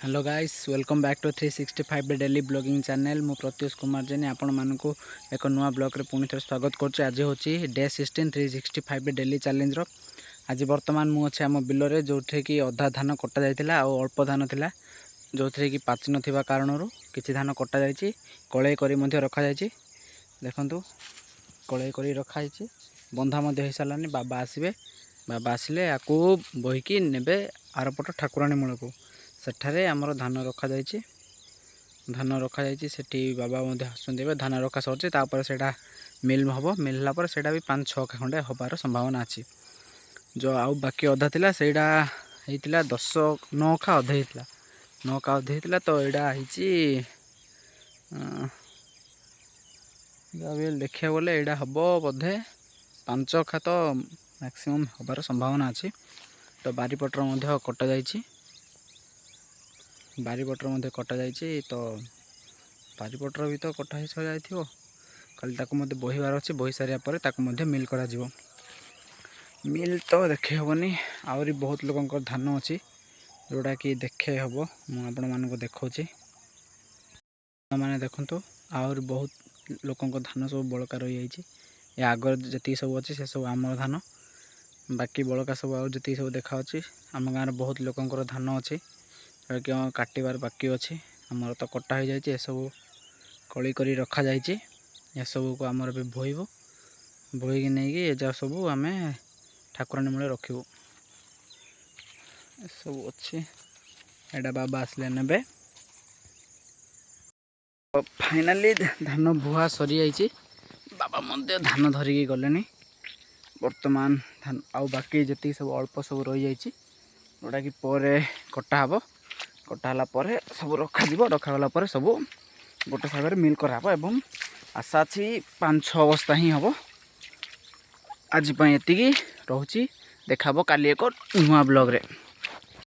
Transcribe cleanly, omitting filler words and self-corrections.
Hello guys welcome back to 365 daily blogging channel मु Pratyush Kumar jenny आपण मानकु एक नुआ ब्लॉग रे पुणी थे स्वागत करछि। आज होछि डे 16 365 डेली चैलेंज रो। आज वर्तमान मु अछि हम बिल रे जोथे कि अधा धान कटा जायतिला आ अल्प धान थिला जोथे कि पाचि नथिबा कारणरू किछि धान कटा जायछि कळै करी मध्ये रखा जायछि। देखंतु कळै करी रखा जायछि बंधा मध्ये होई सालानी। बाबा आसिले आकु बहिकी नेबे आरपट ठाकुराणी मूलकु सेठारे आमर धान रखा जायछि। धान रखा जायछि सेठी बाबा मध्ये हसुंदेबे धान रखा सरछि तापर सेटा मिल हबो। मिलला पर सेटा भी 5-6 खंडे होबार संभावना अछि। जो आउ बाकी अधा थिला सेटा हेतिला 9 खा अधे हेतिला 9 खा अधे हेतिला तो एडा हिची गाबिल देखिया बोले एडा हबो बधे 5 खा तो मैक्सिमम होबार संभावना अछि। तो बारीपटर मध्ये कटा जायछि बारीपटर मध्ये कटा जायछि तो बारीपटर भी तो कटा हिस जायथियो खाली ताको मध्ये बहिबार अछि। बहि सारिया परे ताको मध्ये मिल करा जिवो। मिल तो देखे हबनी आउरी बहुत लोगंकर धान अछि जोडा कि देखे हबो। मु आपण मानको देखौछि माने देखंतु आउरी बहुत लोगंकर धान सब बळका रहि जायछि। ए आगर जति सब अछि से सब आमर धान बाकी बळका सब आउ जति सब देखा अछि। आम गाँर बहुत लोगंकर धान अछि क्यों काटिबार बाकी अछि। आमर तो कटा हो जायछि सब कळी करी रखा जायछि। ए सब को आमर भी भोइबो भोइ कि नै कि एजा सब आमे ठाकुरानी मूले रखिबो। ए सब अछि एडा बाबा आसले नेबे। तो फाइनली धान बुहा सरी जायछि। बाबा मध्ये धान धरिकी गलेनी। वर्तमान धान आउ बाकी जति सब अल्प सब रहि जायछि जोडा कि परे कटा हबो। कटा हला परे सब रखा जिवो। रखा गला परे सब गोटे सागर मिल करा हबो एवं आशा छी 5-6 बस्ता ही हबो। आज पई एतिकी रहउची देखाबो काली एक नुआ ब्लॉग रे।